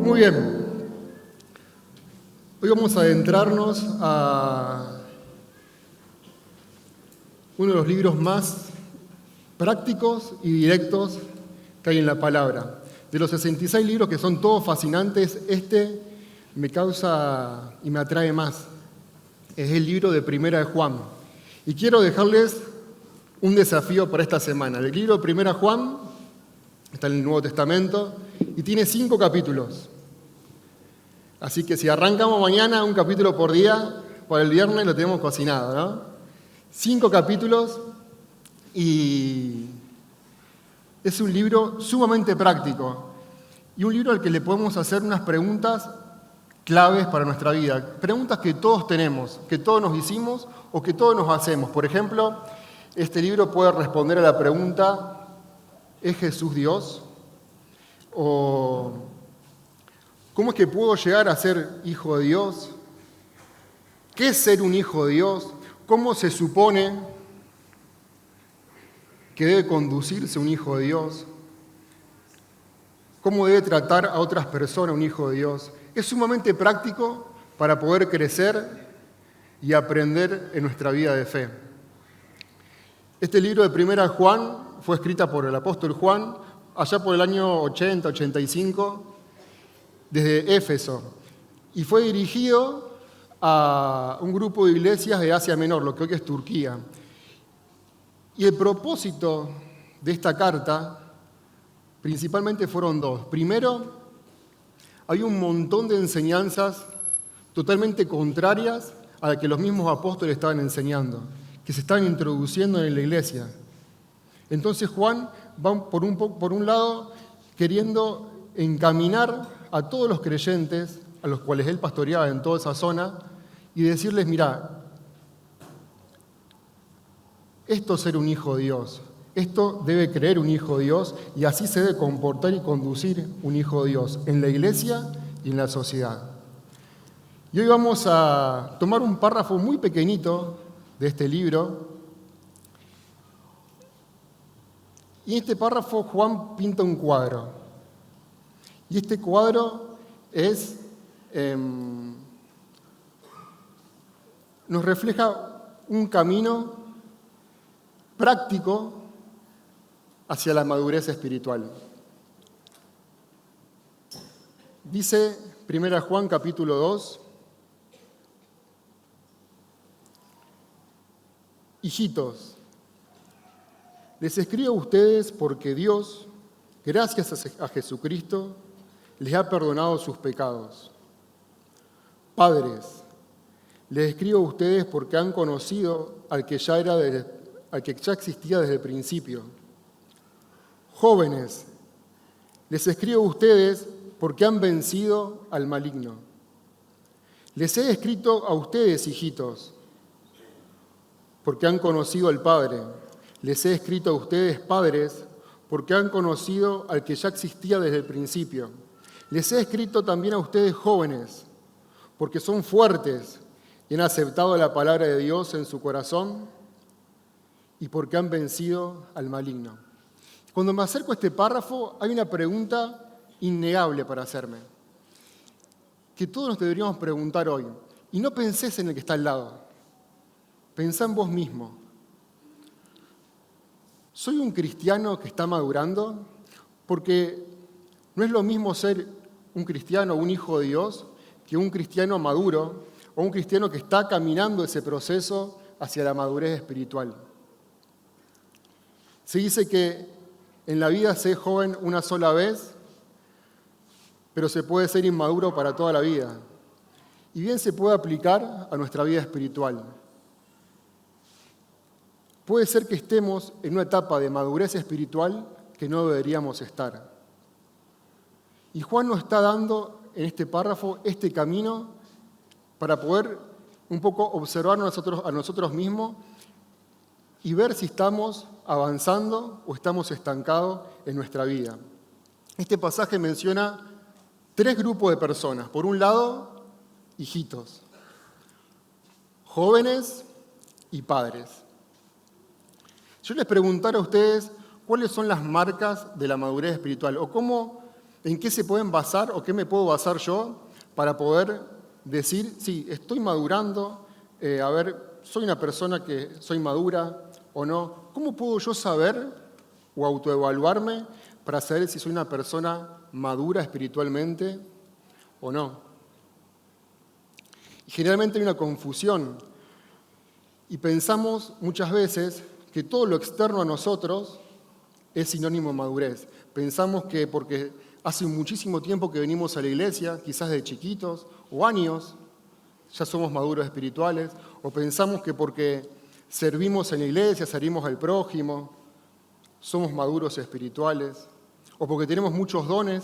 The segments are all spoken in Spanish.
Muy bien. Hoy vamos a adentrarnos a uno de los libros más prácticos y directos que hay en la palabra. De los 66 libros que son todos fascinantes, este me causa y me atrae más. Es el libro de Primera de Juan. Y quiero dejarles un desafío para esta semana. El libro de Primera Juan está en el Nuevo Testamento y tiene 5 capítulos. Así que si arrancamos mañana un capítulo por día, para el viernes lo tenemos cocinado, ¿no? 5 capítulos y es un libro sumamente práctico y un libro al que le podemos hacer unas preguntas claves para nuestra vida. Preguntas que todos tenemos, que todos nos hicimos o que todos nos hacemos. Por ejemplo, este libro puede responder a la pregunta, ¿es Jesús Dios? O ¿cómo es que puedo llegar a ser hijo de Dios? ¿Qué es ser un hijo de Dios? ¿Cómo se supone que debe conducirse un hijo de Dios? ¿Cómo debe tratar a otras personas un hijo de Dios? Es sumamente práctico para poder crecer y aprender en nuestra vida de fe. Este libro de Primera Juan fue escrita por el apóstol Juan allá por el año 80-85 desde Éfeso y fue dirigido a un grupo de iglesias de Asia Menor, lo que hoy es Turquía. Y el propósito de esta carta principalmente fueron 2. Primero, hay un montón de enseñanzas totalmente contrarias a las que los mismos apóstoles estaban enseñando, que se estaban introduciendo en la iglesia. Entonces Juan va por un lado queriendo encaminar a todos los creyentes, a los cuales él pastoreaba en toda esa zona, y decirles, mirá, esto es ser un hijo de Dios, esto debe creer un hijo de Dios, y así se debe comportar y conducir un hijo de Dios en la iglesia y en la sociedad. Y hoy vamos a tomar un párrafo muy pequeñito de este libro, y en este párrafo Juan pinta un cuadro. Y este cuadro nos refleja un camino práctico hacia la madurez espiritual. Dice 1 Juan capítulo 2, hijitos, les escribo a ustedes porque Dios, gracias a Jesucristo, les ha perdonado sus pecados. Padres, les escribo a ustedes porque han conocido al que ya existía desde el principio. Jóvenes, les escribo a ustedes porque han vencido al maligno. Les he escrito a ustedes, hijitos, porque han conocido al Padre. Les he escrito a ustedes, padres, porque han conocido al que ya existía desde el principio. Les he escrito también a ustedes, jóvenes, porque son fuertes y han aceptado la palabra de Dios en su corazón y porque han vencido al maligno. Cuando me acerco a este párrafo, hay una pregunta innegable para hacerme, que todos nos deberíamos preguntar hoy. Y no pensés en el que está al lado, pensá en vos mismo. ¿Soy un cristiano que está madurando? Porque no es lo mismo ser un cristiano o un hijo de Dios que un cristiano maduro o un cristiano que está caminando ese proceso hacia la madurez espiritual. Se dice que en la vida se es joven una sola vez, pero se puede ser inmaduro para toda la vida. Y bien se puede aplicar a nuestra vida espiritual. Puede ser que estemos en una etapa de madurez espiritual que no deberíamos estar. Y Juan nos está dando en este párrafo este camino para poder un poco observarnos a nosotros mismos y ver si estamos avanzando o estamos estancados en nuestra vida. Este pasaje menciona 3 grupos de personas. Por un lado, hijitos, jóvenes y padres. Yo les preguntara a ustedes, ¿cuáles son las marcas de la madurez espiritual? ¿O en qué se pueden basar o qué me puedo basar yo para poder decir, sí, estoy madurando, soy una persona que soy madura o no? ¿Cómo puedo yo saber o autoevaluarme para saber si soy una persona madura espiritualmente o no? Y generalmente hay una confusión y pensamos muchas veces que todo lo externo a nosotros es sinónimo de madurez. Pensamos que porque hace muchísimo tiempo que venimos a la iglesia, quizás de chiquitos o años, ya somos maduros espirituales, o pensamos que porque servimos en la iglesia, servimos al prójimo, somos maduros espirituales, o porque tenemos muchos dones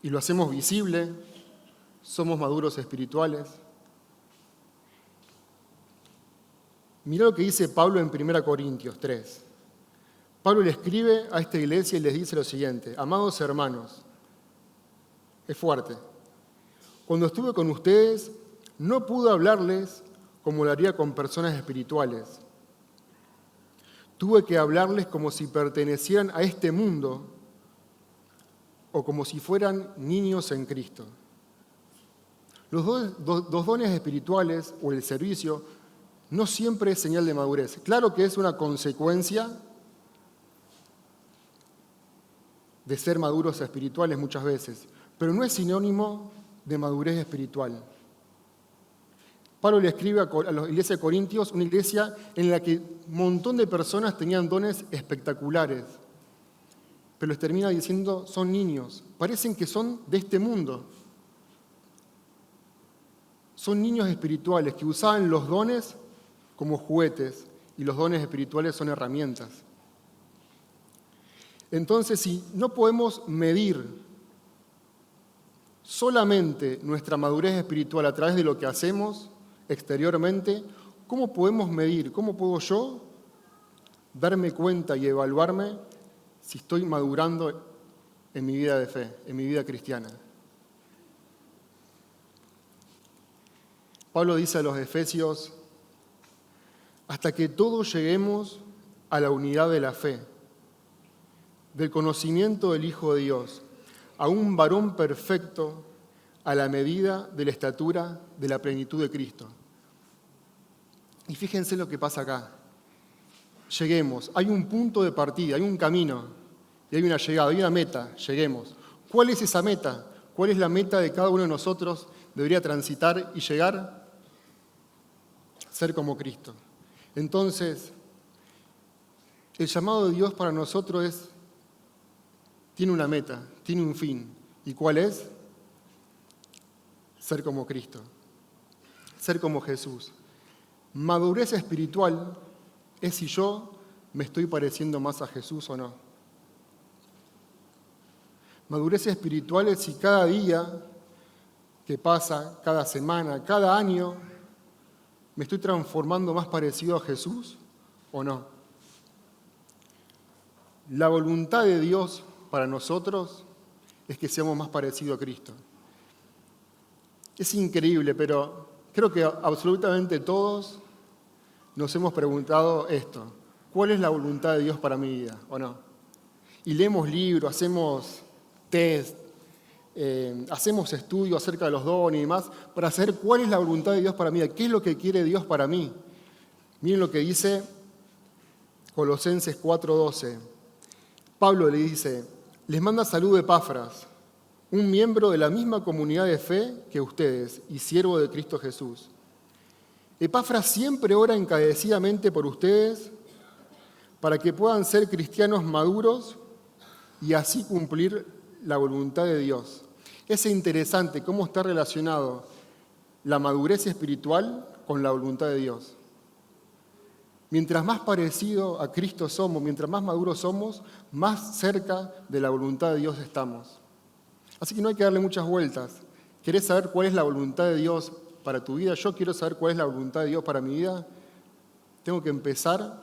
y lo hacemos visible, somos maduros espirituales. Mirá lo que dice Pablo en 1 Corintios 3. Pablo le escribe a esta iglesia y les dice lo siguiente: amados hermanos, es fuerte, cuando estuve con ustedes no pude hablarles como lo haría con personas espirituales. Tuve que hablarles como si pertenecieran a este mundo o como si fueran niños en Cristo. Los dos dones espirituales o el servicio no siempre es señal de madurez. Claro que es una consecuencia de ser maduros espirituales muchas veces, pero no es sinónimo de madurez espiritual. Pablo le escribe a la iglesia de Corintios, una iglesia en la que un montón de personas tenían dones espectaculares, pero les termina diciendo, son niños, parecen que son de este mundo. Son niños espirituales que usaban los dones como juguetes y los dones espirituales son herramientas. Entonces, si no podemos medir solamente nuestra madurez espiritual a través de lo que hacemos exteriormente, ¿cómo podemos medir? ¿Cómo puedo yo darme cuenta y evaluarme si estoy madurando en mi vida de fe, en mi vida cristiana? Pablo dice a los Efesios, hasta que todos lleguemos a la unidad de la fe, del conocimiento del Hijo de Dios, a un varón perfecto a la medida de la estatura de la plenitud de Cristo. Y fíjense lo que pasa acá. Lleguemos, hay un punto de partida, hay un camino, y hay una llegada, hay una meta, lleguemos. ¿Cuál es esa meta? ¿Cuál es la meta de cada uno de nosotros? Debería transitar y llegar, ser como Cristo. Entonces, el llamado de Dios para nosotros tiene una meta, tiene un fin. ¿Y cuál es? Ser como Cristo, ser como Jesús. Madurez espiritual es si yo me estoy pareciendo más a Jesús o no. Madurez espiritual es si cada día que pasa, cada semana, cada año, me estoy transformando más parecido a Jesús o no. La voluntad de Dios para nosotros es que seamos más parecidos a Cristo. Es increíble, pero creo que absolutamente todos nos hemos preguntado esto: ¿cuál es la voluntad de Dios para mi vida o no? Y leemos libros, hacemos test, hacemos estudios acerca de los dones y demás para saber cuál es la voluntad de Dios para mí, qué es lo que quiere Dios para mí. Miren lo que dice Colosenses 4:12. Pablo le dice, les manda salud Epafras, un miembro de la misma comunidad de fe que ustedes y siervo de Cristo Jesús. Epafras siempre ora encarecidamente por ustedes para que puedan ser cristianos maduros y así cumplir la voluntad de Dios. Es interesante cómo está relacionado la madurez espiritual con la voluntad de Dios. Mientras más parecido a Cristo somos, mientras más maduros somos, más cerca de la voluntad de Dios estamos. Así que no hay que darle muchas vueltas. ¿Querés saber cuál es la voluntad de Dios para tu vida? Yo quiero saber cuál es la voluntad de Dios para mi vida. Tengo que empezar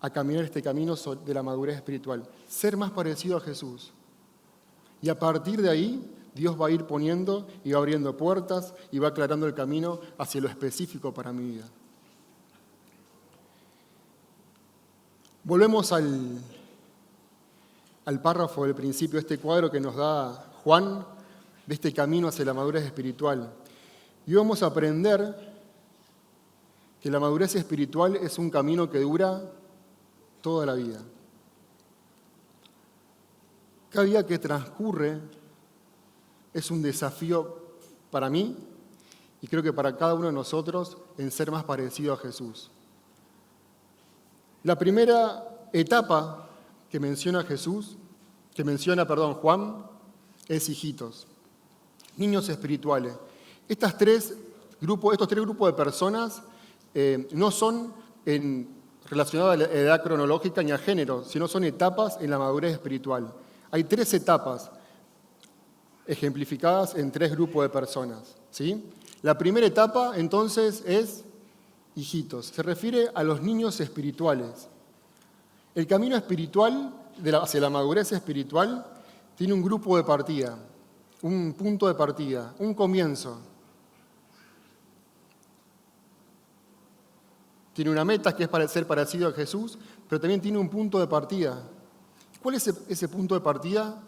a caminar este camino de la madurez espiritual. Ser más parecido a Jesús. Y a partir de ahí, Dios va a ir poniendo y va abriendo puertas y va aclarando el camino hacia lo específico para mi vida. Volvemos al párrafo del principio, este cuadro que nos da Juan, de este camino hacia la madurez espiritual. Y vamos a aprender que la madurez espiritual es un camino que dura toda la vida. Cada día que transcurre es un desafío para mí y creo que para cada uno de nosotros en ser más parecido a Jesús. La primera etapa que menciona Juan, es hijitos, niños espirituales. Estos tres grupos de personas no son relacionados a la edad cronológica ni a género, sino son etapas en la madurez espiritual. Hay 3 etapas ejemplificadas en 3 grupos de personas, ¿sí? La primera etapa, entonces, es hijitos. Se refiere a los niños espirituales. El camino espiritual, hacia la madurez espiritual, tiene un grupo de partida, un punto de partida, un comienzo. Tiene una meta que es ser parecido a Jesús, pero también tiene un punto de partida. ¿Cuál es ese punto de partida?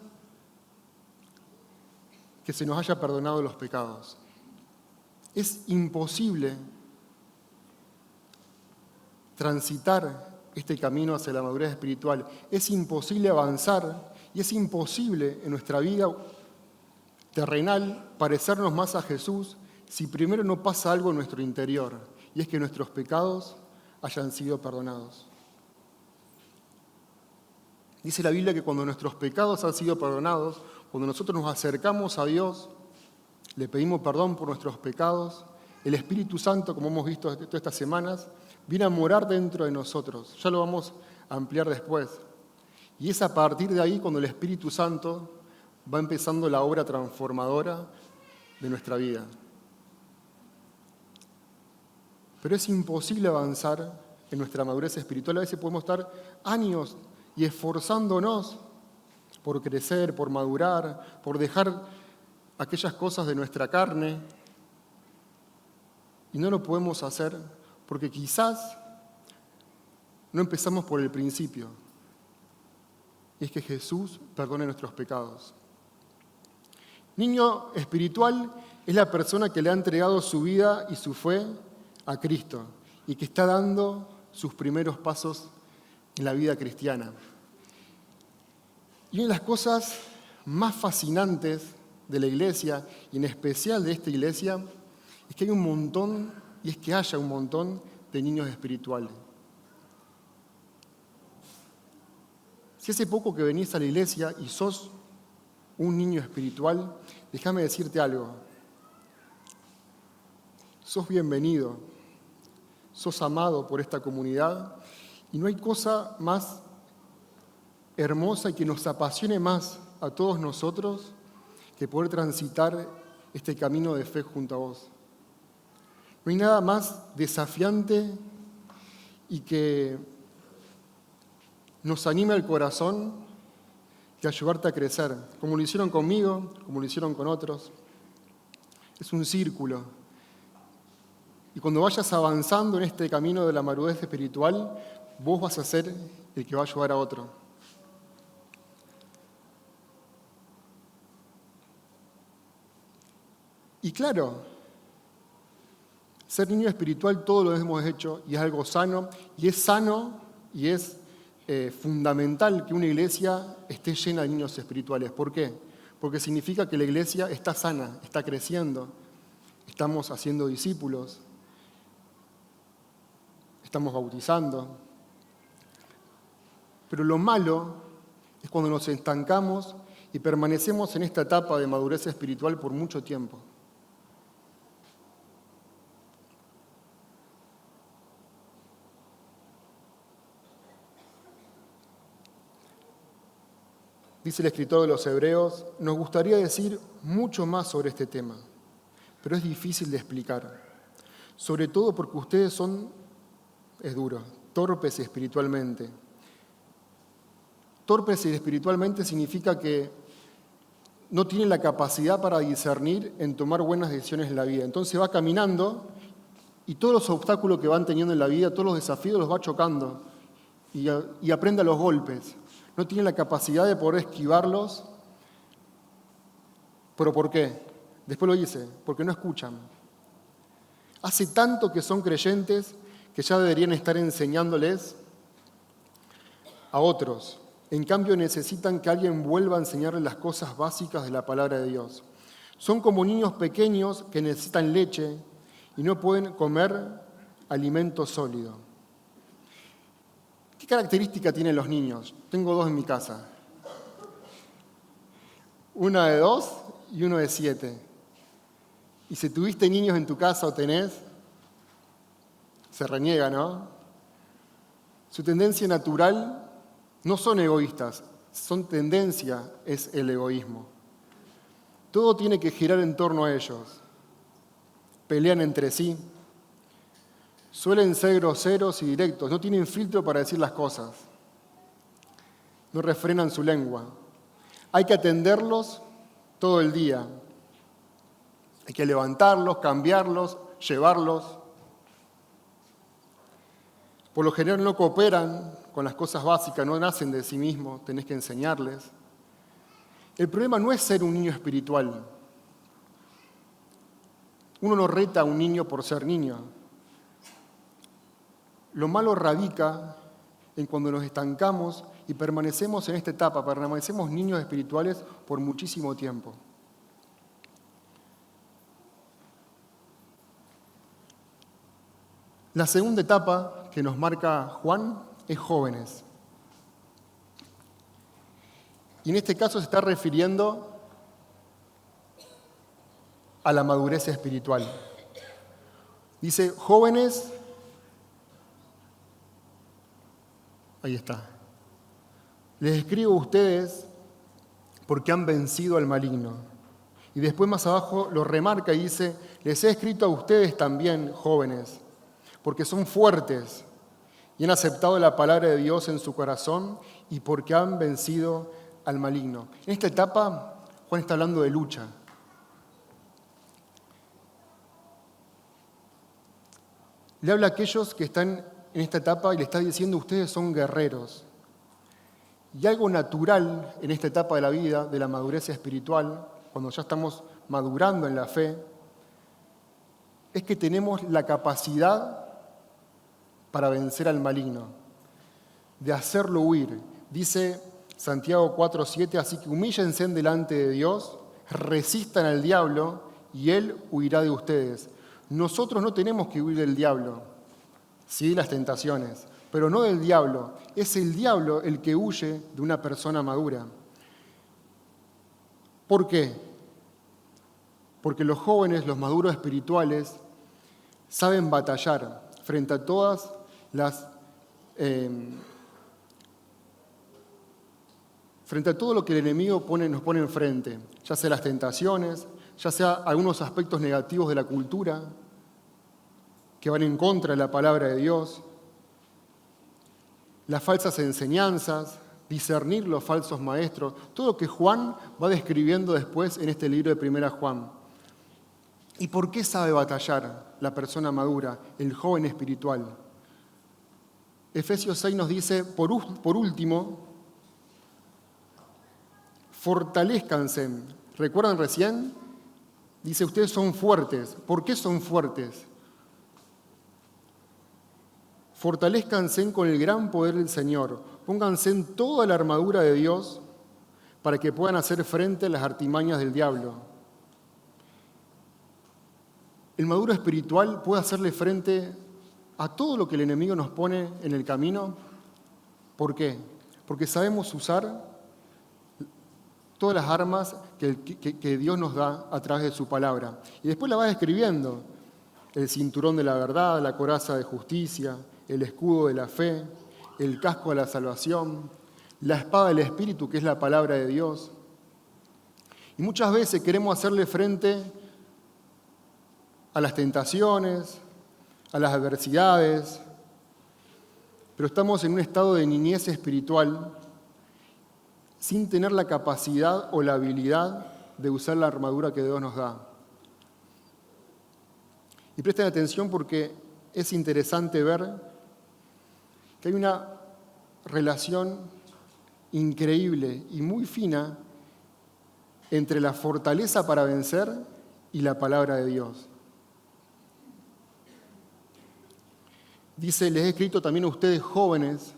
Que se nos haya perdonado los pecados. Es imposible transitar este camino hacia la madurez espiritual. Es imposible avanzar y es imposible en nuestra vida terrenal parecernos más a Jesús si primero no pasa algo en nuestro interior, y es que nuestros pecados hayan sido perdonados. Dice la Biblia que cuando nuestros pecados han sido perdonados, cuando nosotros nos acercamos a Dios, le pedimos perdón por nuestros pecados, el Espíritu Santo, como hemos visto todas estas semanas, viene a morar dentro de nosotros. Ya lo vamos a ampliar después. Y es a partir de ahí cuando el Espíritu Santo va empezando la obra transformadora de nuestra vida. Pero es imposible avanzar en nuestra madurez espiritual. A veces podemos estar años y esforzándonos por crecer, por madurar, por dejar aquellas cosas de nuestra carne. Y no lo podemos hacer porque quizás no empezamos por el principio. Y es que Jesús perdone nuestros pecados. Niño espiritual es la persona que le ha entregado su vida y su fe a Cristo y que está dando sus primeros pasos en la vida cristiana. Y una de las cosas más fascinantes de la iglesia, y en especial de esta iglesia, es que haya un montón de niños espirituales. Si hace poco que venís a la iglesia y sos un niño espiritual, déjame decirte algo. Sos bienvenido, sos amado por esta comunidad y no hay cosa más hermosa y que nos apasione más a todos nosotros que poder transitar este camino de fe junto a vos. No hay nada más desafiante y que nos anime al corazón que ayudarte a crecer, como lo hicieron conmigo, como lo hicieron con otros. Es un círculo. Y cuando vayas avanzando en este camino de la madurez espiritual, vos vas a ser el que va a ayudar a otro. Y claro, ser niño espiritual todo lo hemos hecho y es algo sano y es fundamental que una iglesia esté llena de niños espirituales. ¿Por qué? Porque significa que la iglesia está sana, está creciendo, estamos haciendo discípulos, estamos bautizando. Pero lo malo es cuando nos estancamos y permanecemos en esta etapa de madurez espiritual por mucho tiempo. Dice el escritor de los Hebreos, nos gustaría decir mucho más sobre este tema, pero es difícil de explicar, sobre todo porque ustedes son, es duro, torpes espiritualmente. Torpes espiritualmente significa que no tienen la capacidad para discernir en tomar buenas decisiones en la vida. Entonces va caminando y todos los obstáculos que van teniendo en la vida, todos los desafíos los va chocando. y aprende a los golpes. No tiene la capacidad de poder esquivarlos. ¿Pero por qué? Después lo dice, porque no escuchan. Hace tanto que son creyentes que ya deberían estar enseñándoles a otros. En cambio, necesitan que alguien vuelva a enseñarles las cosas básicas de la palabra de Dios. Son como niños pequeños que necesitan leche y no pueden comer alimento sólido. ¿Qué característica tienen los niños? Tengo 2 en mi casa. Una de 2 y uno de 7. Y si tuviste niños en tu casa o tenés, se reniega, ¿no? Su tendencia natural no son egoístas, son tendencia es el egoísmo. Todo tiene que girar en torno a ellos. Pelean entre sí, suelen ser groseros y directos, no tienen filtro para decir las cosas, no refrenan su lengua. Hay que atenderlos todo el día. Hay que levantarlos, cambiarlos, llevarlos. Por lo general no cooperan con las cosas básicas, no nacen de sí mismos, tenés que enseñarles. El problema no es ser un niño espiritual. Uno no reta a un niño por ser niño. Lo malo radica en cuando nos estancamos y permanecemos en esta etapa, permanecemos niños espirituales por muchísimo tiempo. La segunda etapa que nos marca Juan es jóvenes. Y en este caso se está refiriendo a la madurez espiritual. Dice, jóvenes, ahí está, les escribo a ustedes porque han vencido al maligno. Y después más abajo lo remarca y dice, les he escrito a ustedes también, jóvenes, porque son fuertes y han aceptado la palabra de Dios en su corazón y porque han vencido al maligno. En esta etapa, Juan está hablando de lucha. Le habla a aquellos que están en esta etapa y le está diciendo, ustedes son guerreros. Y algo natural en esta etapa de la vida, de la madurez espiritual, cuando ya estamos madurando en la fe, es que tenemos la capacidad para vencer al maligno, de hacerlo huir. Dice Santiago 4:7, así que humíllense delante de Dios, resistan al diablo y él huirá de ustedes. Nosotros no tenemos que huir del diablo, sí las tentaciones, pero no del diablo. Es el diablo el que huye de una persona madura. ¿Por qué? Porque los jóvenes, los maduros espirituales, saben batallar frente a todas frente a todo lo que el enemigo nos pone enfrente, ya sea las tentaciones, ya sea algunos aspectos negativos de la cultura que van en contra de la palabra de Dios, las falsas enseñanzas, discernir los falsos maestros, todo lo que Juan va describiendo después en este libro de Primera Juan. ¿Y por qué sabe batallar la persona madura, el joven espiritual? Efesios 6 nos dice, por último, fortalezcanse. ¿Recuerdan recién? Dice, ustedes son fuertes. ¿Por qué son fuertes? Fortalezcanse con el gran poder del Señor. Pónganse en toda la armadura de Dios para que puedan hacer frente a las artimañas del diablo. El maduro espiritual puede hacerle frente a todo lo que el enemigo nos pone en el camino. ¿Por qué? Porque sabemos usar todas las armas que Dios nos da a través de su palabra. Y después la va describiendo. El cinturón de la verdad, la coraza de justicia, el escudo de la fe, el casco de la salvación, la espada del Espíritu, que es la palabra de Dios. Y muchas veces queremos hacerle frente a las tentaciones, a las adversidades, pero estamos en un estado de niñez espiritual sin tener la capacidad o la habilidad de usar la armadura que Dios nos da. Y presten atención porque es interesante ver que hay una relación increíble y muy fina entre la fortaleza para vencer y la palabra de Dios. Dice, les he escrito también a ustedes jóvenes,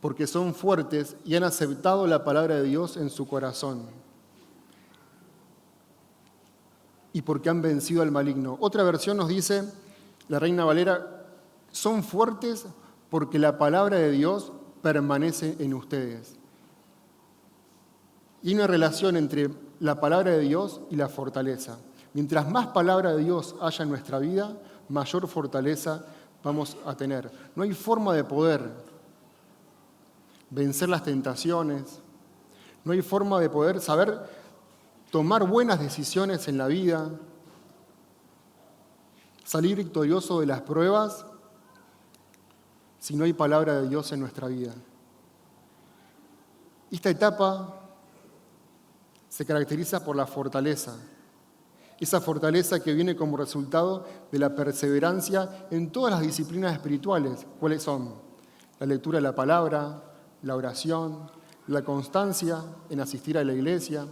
porque son fuertes y han aceptado la palabra de Dios en su corazón, y porque han vencido al maligno. Otra versión nos dice, la Reina Valera, son fuertes porque la palabra de Dios permanece en ustedes. Y hay una relación entre la palabra de Dios y la fortaleza. Mientras más palabra de Dios haya en nuestra vida, mayor fortaleza vamos a tener. No hay forma de poder vencer las tentaciones, no hay forma de poder saber tomar buenas decisiones en la vida, salir victorioso de las pruebas, si no hay palabra de Dios en nuestra vida. Esta etapa se caracteriza por la fortaleza, esa fortaleza que viene como resultado de la perseverancia en todas las disciplinas espirituales. ¿Cuáles son? La lectura de la palabra, la oración, la constancia en asistir a la iglesia,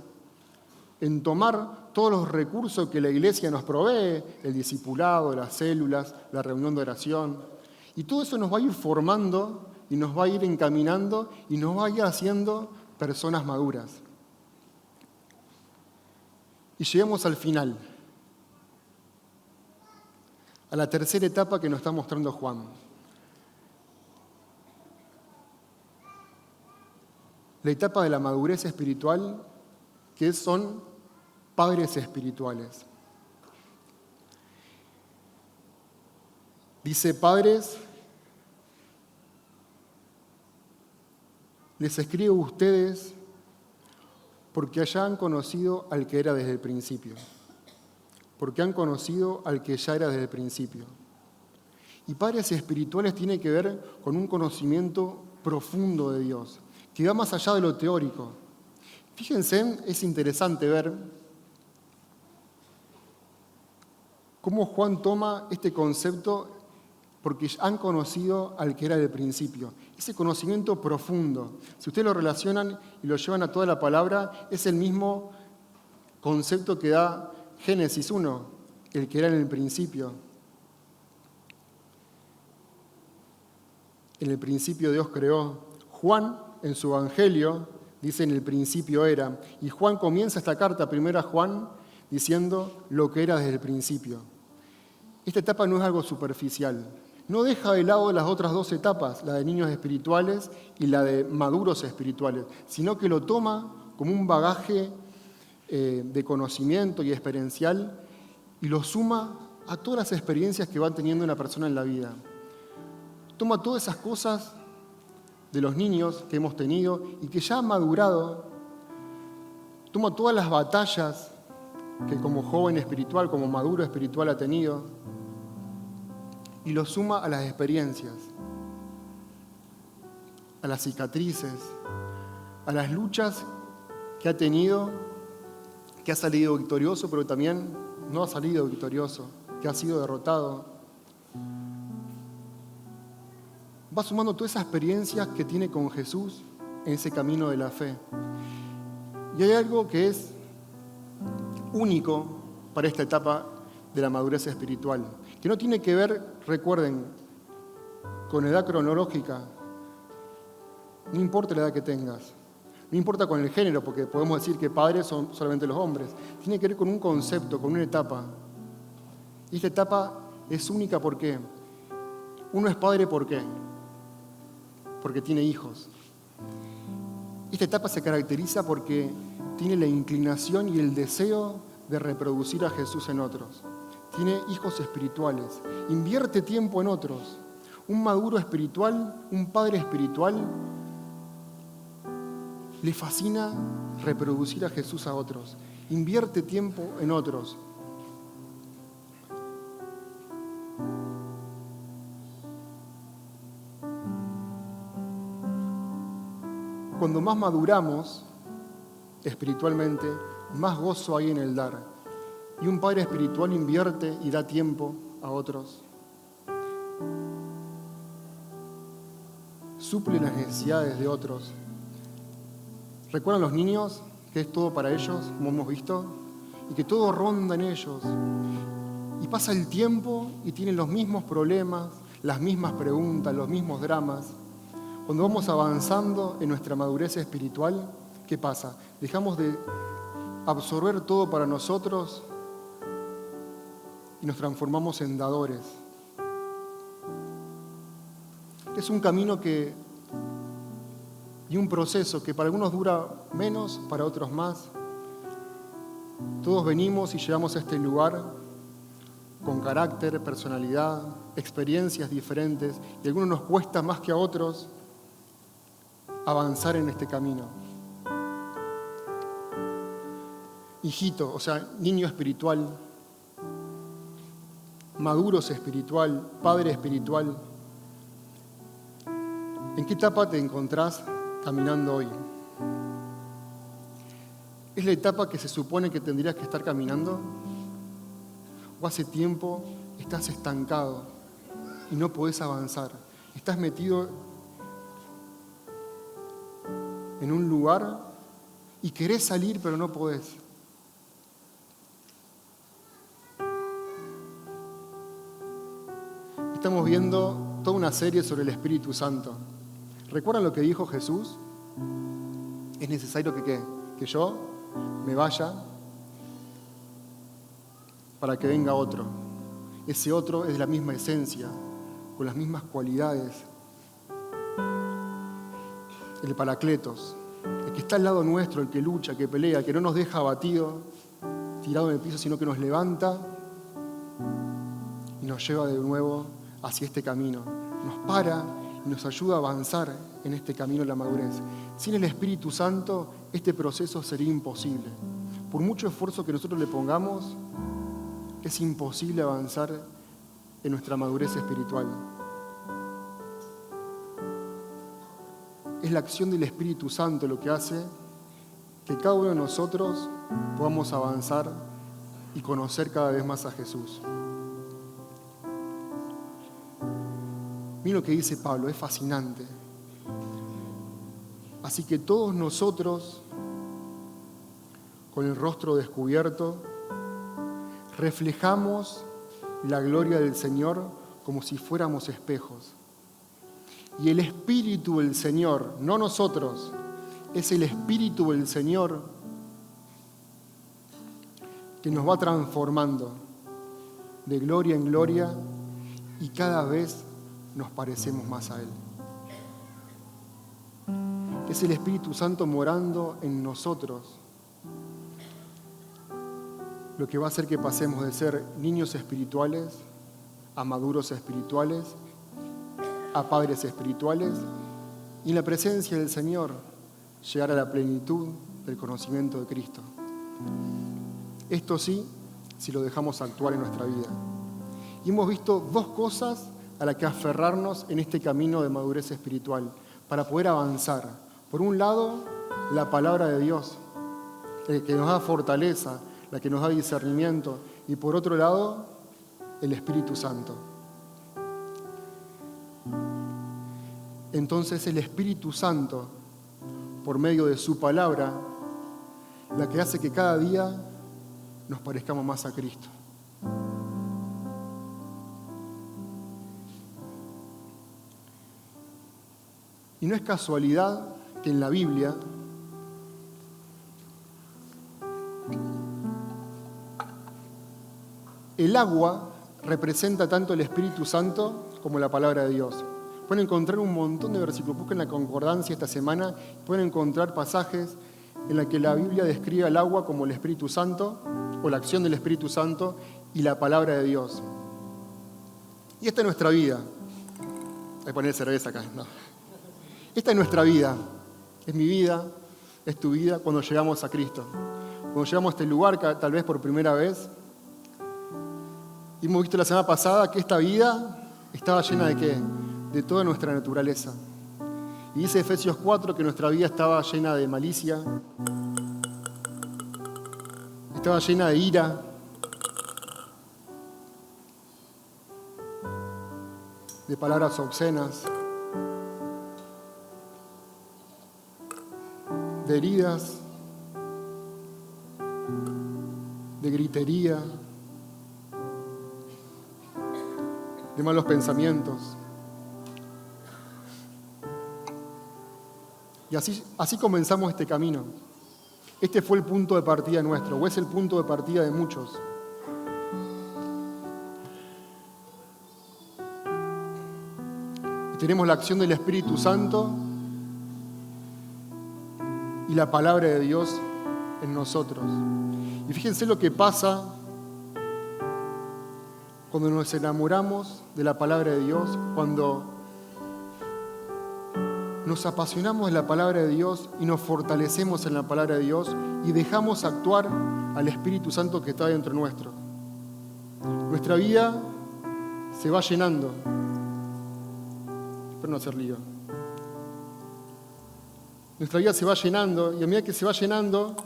en tomar todos los recursos que la iglesia nos provee, el discipulado, las células, la reunión de oración. Y todo eso nos va a ir formando y nos va a ir encaminando y nos va a ir haciendo personas maduras. Y llegamos al final, a la tercera etapa que nos está mostrando Juan. La etapa de la madurez espiritual, que son padres espirituales. Dice, padres, les escribo a ustedes porque ya han conocido al que era desde el principio. Porque han conocido al que ya era desde el principio. Y padres espirituales tiene que ver con un conocimiento profundo de Dios, que va más allá de lo teórico. Fíjense, es interesante ver cómo Juan toma este concepto porque han conocido al que era del principio. Ese conocimiento profundo, si ustedes lo relacionan y lo llevan a toda la palabra, es el mismo concepto que da Génesis 1, el que era en el principio. En el principio Dios creó. Juan, en su Evangelio, dice en el principio era. Y Juan comienza esta carta, primera Juan, diciendo lo que era desde el principio. Esta etapa no es algo superficial. No deja de lado las otras dos etapas, la de niños espirituales y la de maduros espirituales, sino que lo toma como un bagaje de conocimiento y experiencial y lo suma a todas las experiencias que va teniendo una persona en la vida. Toma todas esas cosas de los niños que hemos tenido y que ya han madurado, toma todas las batallas que como joven espiritual, como maduro espiritual ha tenido, y lo suma a las experiencias, a las cicatrices, a las luchas que ha tenido, que ha salido victorioso, pero también no ha salido victorioso, que ha sido derrotado. Va sumando todas esas experiencias que tiene con Jesús en ese camino de la fe. Y hay algo que es único para esta etapa de la madurez espiritual, que no tiene que ver, recuerden, con edad cronológica. No importa la edad que tengas, no importa con el género, porque podemos decir que padres son solamente los hombres. Tiene que ver con un concepto, con una etapa. Y esta etapa es única porque uno es padre, ¿por qué? Porque tiene hijos. Esta etapa se caracteriza porque tiene la inclinación y el deseo de reproducir a Jesús en otros. Tiene hijos espirituales, invierte tiempo en otros. Un maduro espiritual, un padre espiritual, le fascina reproducir a Jesús a otros. Invierte tiempo en otros. Cuando más maduramos espiritualmente, más gozo hay en el dar. Y un padre espiritual invierte y da tiempo a otros. suple las necesidades de otros. ¿Recuerdan los niños que es todo para ellos, como hemos visto? Y que todo ronda en ellos. Y pasa el tiempo y tienen los mismos problemas, las mismas preguntas, los mismos dramas. Cuando vamos avanzando en nuestra madurez espiritual, ¿qué pasa? Dejamos de absorber todo para nosotros y nos transformamos en dadores. Es un camino y un proceso que para algunos dura menos, para otros más. Todos venimos y llegamos a este lugar con carácter, personalidad, experiencias diferentes, y a algunos nos cuesta más que a otros avanzar en este camino. Hijito, o sea, niño espiritual, maduros espiritual, padre espiritual, ¿en qué etapa te encontrás caminando hoy? ¿Es la etapa que se supone que tendrías que estar caminando? ¿O hace tiempo estás estancado y no podés avanzar? Estás metido en un lugar y querés salir pero no podés. Estamos viendo toda una serie sobre el Espíritu Santo. ¿Recuerdan lo que dijo Jesús? Es necesario que yo me vaya para que venga otro. Ese otro es de la misma esencia, con las mismas cualidades. El Paracletos, el que está al lado nuestro, el que lucha, que pelea, que no nos deja abatido, tirado en el piso, sino que nos levanta y nos lleva de nuevo hacia este camino. Nos para y nos ayuda a avanzar en este camino de la madurez. Sin el Espíritu Santo, este proceso sería imposible. Por mucho esfuerzo que nosotros le pongamos, es imposible avanzar en nuestra madurez espiritual. Es la acción del Espíritu Santo lo que hace que cada uno de nosotros podamos avanzar y conocer cada vez más a Jesús. Miren lo que dice Pablo, es fascinante. Así que todos nosotros, con el rostro descubierto, reflejamos la gloria del Señor como si fuéramos espejos. Y el Espíritu del Señor, no nosotros, es el Espíritu del Señor que nos va transformando de gloria en gloria y cada vez nos parecemos más a Él. Es el Espíritu Santo morando en nosotros lo que va a hacer que pasemos de ser niños espirituales a maduros espirituales, a padres espirituales, y en la presencia del Señor llegar a la plenitud del conocimiento de Cristo. Esto sí, si lo dejamos actuar en nuestra vida. Y hemos visto dos cosas a las que aferrarnos en este camino de madurez espiritual para poder avanzar. Por un lado, la palabra de Dios, que nos da fortaleza, la que nos da discernimiento, y por otro lado, el Espíritu Santo. Entonces el Espíritu Santo, por medio de su palabra, la que hace que cada día nos parezcamos más a Cristo. Y no es casualidad que en la Biblia el agua representa tanto el Espíritu Santo como la palabra de Dios. Pueden encontrar un montón de versículos. Busquen la concordancia esta semana. Pueden encontrar pasajes en los que la Biblia describe al agua como el Espíritu Santo o la acción del Espíritu Santo y la palabra de Dios. Y esta es nuestra vida. Voy a poner cerveza acá. No. Esta es nuestra vida. Es mi vida, es tu vida cuando llegamos a Cristo. Cuando llegamos a este lugar, tal vez por primera vez, y hemos visto la semana pasada que esta vida estaba llena ¿de qué? De toda nuestra naturaleza. Y dice Efesios 4 que nuestra vida estaba llena de malicia, estaba llena de ira, de palabras obscenas, de heridas, de gritería, de malos pensamientos. Y así comenzamos este camino. Este fue el punto de partida nuestro, o es el punto de partida de muchos. Y tenemos la acción del Espíritu Santo y la palabra de Dios en nosotros. Y fíjense lo que pasa cuando nos enamoramos de la palabra de Dios, cuando nos apasionamos de la palabra de Dios y nos fortalecemos en la palabra de Dios y dejamos actuar al Espíritu Santo que está dentro nuestro. Nuestra vida se va llenando. Espero no hacer lío. Nuestra vida se va llenando y a medida que se va llenando,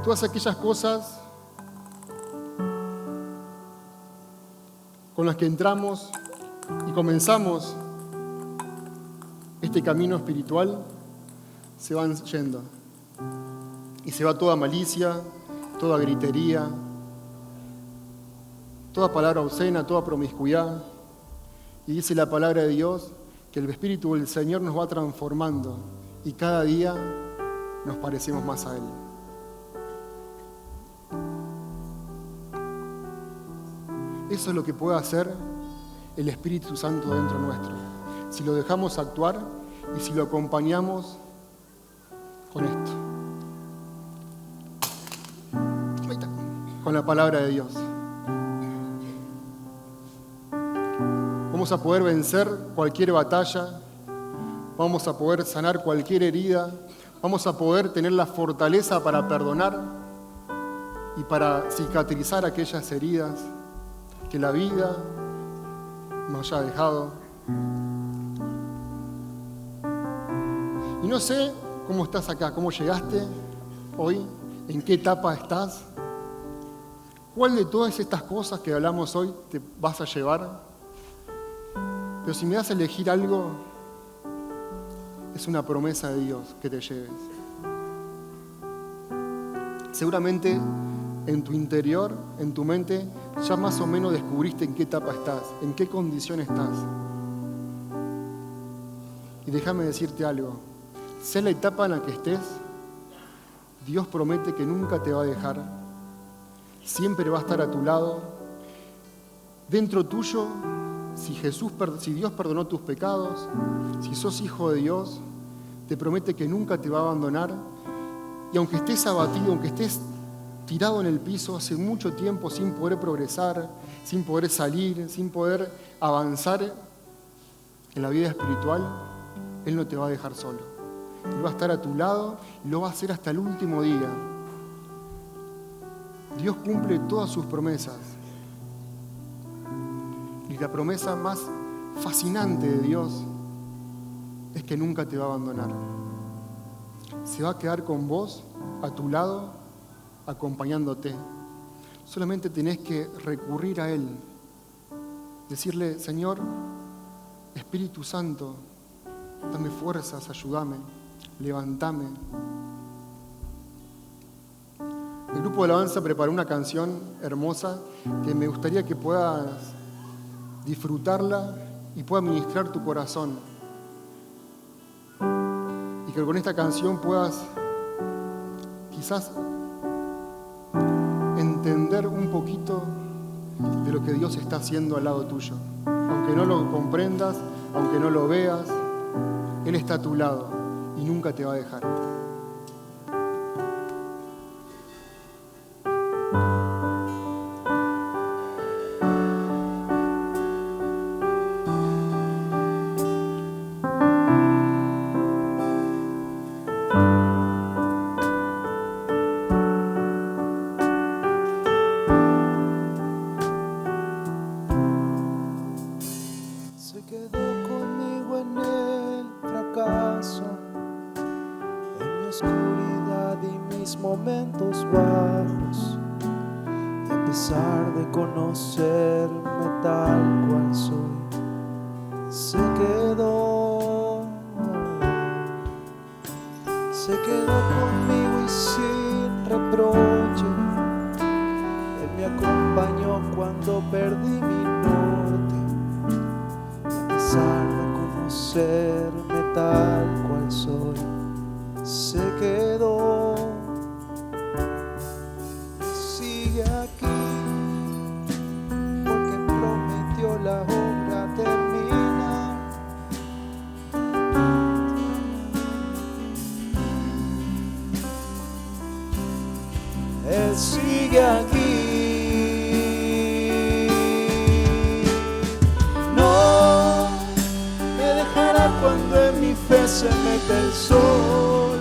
todas aquellas cosas con las que entramos y comenzamos este camino espiritual se van yendo. Y se va toda malicia, toda gritería, toda palabra obscena, toda promiscuidad. Y dice la palabra de Dios que el Espíritu del Señor nos va transformando y cada día nos parecemos más a Él. Eso es lo que puede hacer el Espíritu Santo dentro nuestro, si lo dejamos actuar y si lo acompañamos con esto. Ahí está, con la palabra de Dios. Vamos a poder vencer cualquier batalla, vamos a poder sanar cualquier herida, vamos a poder tener la fortaleza para perdonar y para cicatrizar aquellas heridas que la vida nos haya dejado. Y no sé cómo estás acá, cómo llegaste hoy, en qué etapa estás, cuál de todas estas cosas que hablamos hoy te vas a llevar. Pero si me das a elegir algo, es una promesa de Dios que te lleves. Seguramente en tu interior, en tu mente, ya más o menos descubriste en qué etapa estás, en qué condición estás. Y déjame decirte algo, sea la etapa en la que estés, Dios promete que nunca te va a dejar, siempre va a estar a tu lado, dentro tuyo. Si Dios perdonó tus pecados, si sos hijo de Dios, te promete que nunca te va a abandonar. Y aunque estés abatido, aunque estés tirado en el piso hace mucho tiempo sin poder progresar, sin poder salir, sin poder avanzar en la vida espiritual, Él no te va a dejar solo. Él va a estar a tu lado y lo va a hacer hasta el último día. Dios cumple todas sus promesas. Y la promesa más fascinante de Dios es que nunca te va a abandonar. Se va a quedar con vos, a tu lado, acompañándote. Solamente tenés que recurrir a Él. Decirle, Señor, Espíritu Santo, dame fuerzas, ayúdame, levantame. El grupo de alabanza preparó una canción hermosa que me gustaría que puedas disfrutarla y pueda ministrar tu corazón. Y que con esta canción puedas quizás entender un poquito de lo que Dios está haciendo al lado tuyo. Aunque no lo comprendas, aunque no lo veas, Él está a tu lado y nunca te va a dejar. Momentos bajos y a pesar de conocerme tal cual soy, se Se quedó conmigo y sin reproche. Él me acompañó cuando perdí mi norte. Y a pesar de conocerme tal cual soy, se quedó y sigue aquí, porque prometió la obra terminar. Él sigue aquí. No me dejará cuando en mi fe se mete el sol,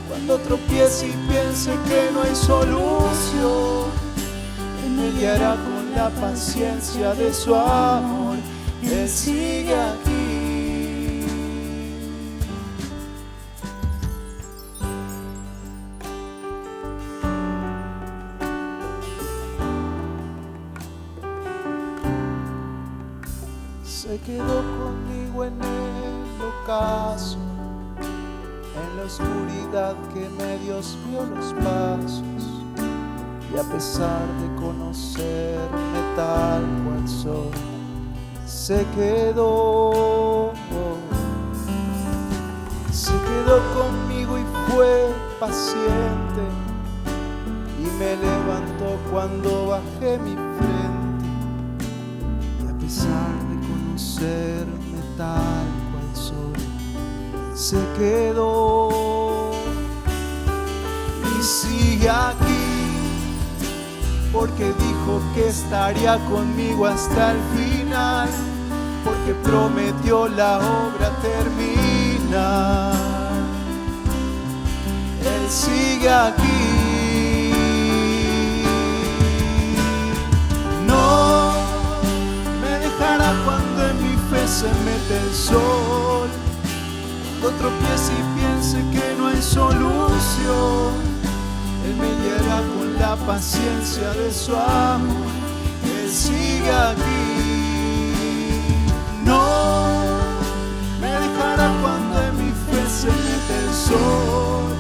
cuando tropiece y piense que no hay solución. Él me guiará con la paciencia de su amor. Él sigue aquí. Se quedó conmigo en el ocaso, en la oscuridad que me desvió los pasos. Y a pesar de conocerme tal cual soy, se quedó conmigo y fue paciente, y me levantó cuando bajé mi frente. Y a pesar de conocerme tal cual soy, se quedó y sigue aquí, porque dijo que estaría conmigo hasta el final, porque prometió la obra terminar. Él sigue aquí. No me dejará cuando en mi fe se mete el sol, cuando tropiece y piense que no hay solución. Él me guiará con la paciencia de su amor. Él sigue aquí. No me dejará cuando en mi fe se mete el sol,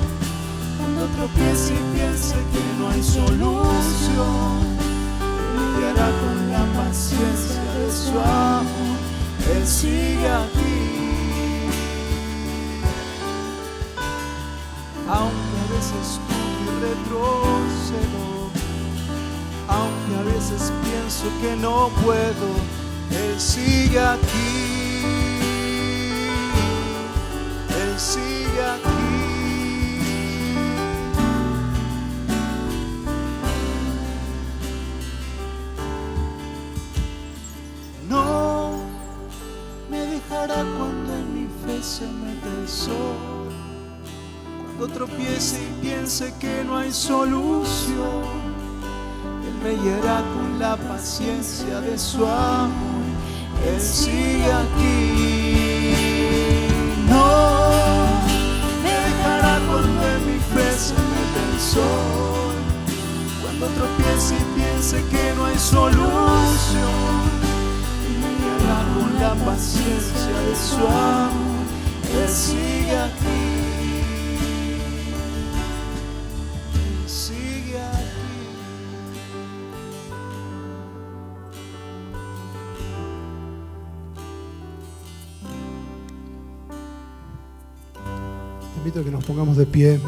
cuando tropiece y piense que no hay solución. Él me guiará con la paciencia de su amor. Él sigue aquí. Aunque a veces retrocedo, aunque a veces pienso que no puedo, Él sigue aquí. Él sigue aquí. No me dejará cuando en mi fe se mete el sol, cuando tropiece y piense que no hay solución. Él me guiará con la paciencia de su amor. Él sigue aquí. No me dejará cuando en mi fe se mete el sol, cuando tropiece y piense que no hay solución. Él me guiará con la paciencia de su amor. Él sigue aquí. Te invito a que nos pongamos de pie.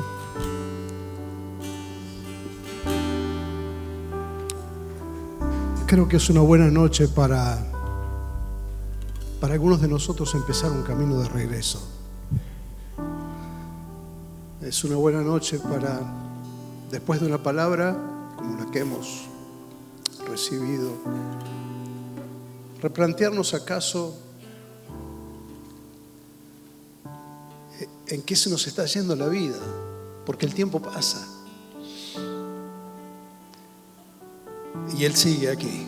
Creo que es una buena noche para algunos de nosotros empezar un camino de regreso. Es una buena noche para, después de una palabra como la que hemos recibido, replantearnos acaso en qué se nos está yendo la vida, porque el tiempo pasa y Él sigue aquí.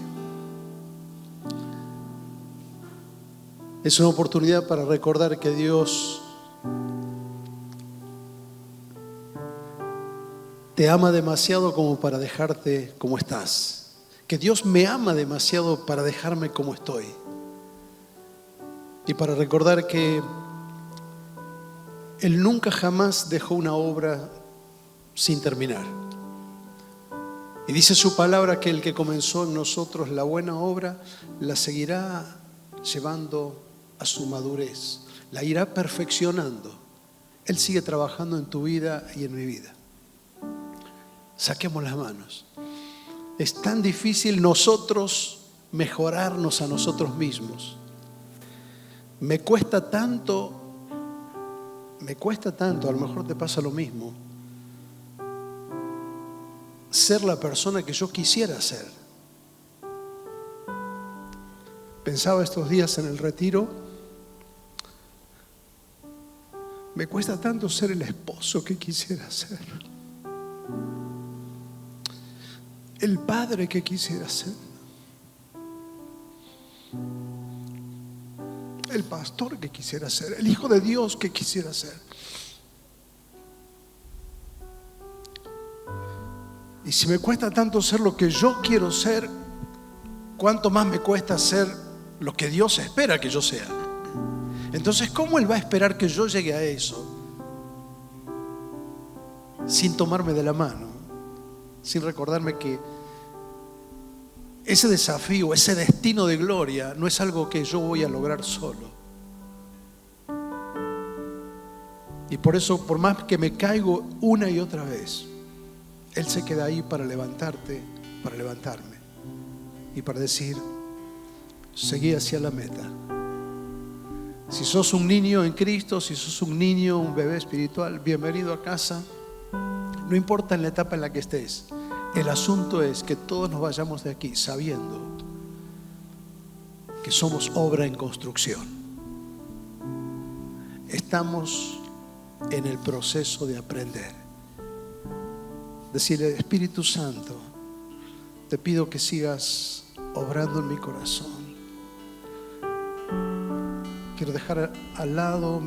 Es una oportunidad para recordar que Dios te ama demasiado como para dejarte como estás, que Dios me ama demasiado para dejarme como estoy, y para recordar que Él nunca jamás dejó una obra sin terminar. Y dice su palabra que el que comenzó en nosotros la buena obra la seguirá llevando a su madurez, la irá perfeccionando. Él sigue trabajando en tu vida y en mi vida. Saquemos las manos. Es tan difícil nosotros mejorarnos a nosotros mismos. Me cuesta tanto, a lo mejor te pasa lo mismo, ser la persona que yo quisiera ser. Pensaba estos días en el retiro, me cuesta tanto ser el esposo que quisiera ser, el padre que quisiera ser, el pastor que quisiera ser, el hijo de Dios que quisiera ser. Y si me cuesta tanto ser lo que yo quiero ser, ¿cuánto más me cuesta ser lo que Dios espera que yo sea? Entonces, ¿cómo Él va a esperar que yo llegue a eso sin tomarme de la mano? Sin recordarme que ese desafío, ese destino de gloria no es algo que yo voy a lograr solo. Y por eso, por más que me caigo una y otra vez, Él se queda ahí para levantarte, para levantarme y para decir: seguí hacia la meta. Si sos un niño en Cristo, si sos un niño, un bebé espiritual, bienvenido a casa. No importa en la etapa en la que estés, el asunto es que todos nos vayamos de aquí sabiendo que somos obra en construcción. Estamos en el proceso de aprender. Decirle: Espíritu Santo, te pido que sigas obrando en mi corazón. Quiero dejar al lado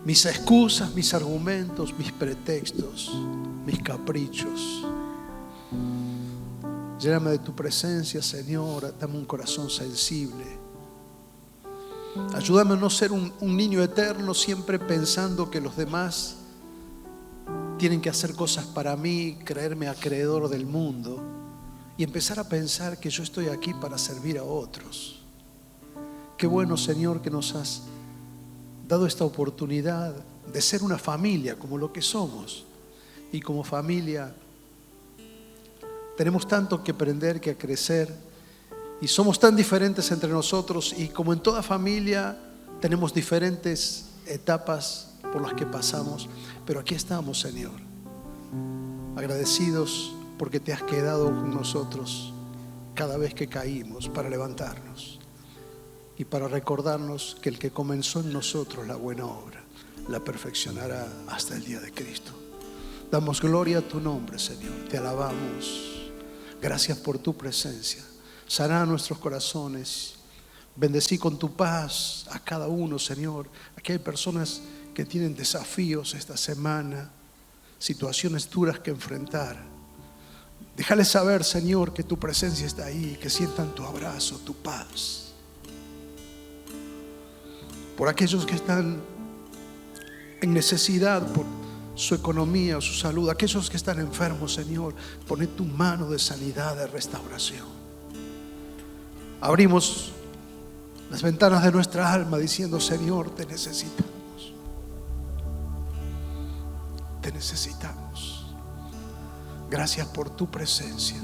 mis excusas, mis argumentos, mis pretextos, mis caprichos. Lléname de tu presencia, Señor. Dame un corazón sensible. Ayúdame a no ser un niño eterno, siempre pensando que los demás tienen que hacer cosas para mí, creerme acreedor del mundo y empezar a pensar que yo estoy aquí para servir a otros. Qué bueno, Señor, que nos has dado esta oportunidad de ser una familia como lo que somos. Y como familia tenemos tanto que aprender, que crecer, y somos tan diferentes entre nosotros, y como en toda familia tenemos diferentes etapas por las que pasamos, pero aquí estamos, Señor, agradecidos porque te has quedado con nosotros cada vez que caímos para levantarnos y para recordarnos que el que comenzó en nosotros la buena obra la perfeccionará hasta el día de Cristo. Damos gloria a tu nombre, Señor, te alabamos. Gracias por tu presencia. Sana nuestros corazones. Bendecí con tu paz a cada uno, Señor. Aquí hay personas que tienen desafíos esta semana, situaciones duras que enfrentar. Déjales saber, Señor, que tu presencia está ahí, que sientan tu abrazo, tu paz. Por aquellos que están en necesidad por su economía o su salud, aquellos que están enfermos, Señor, pone tu mano de sanidad, de restauración. Abrimos las ventanas de nuestra alma diciendo: Señor, te necesitamos. Te necesitamos. Gracias por tu presencia.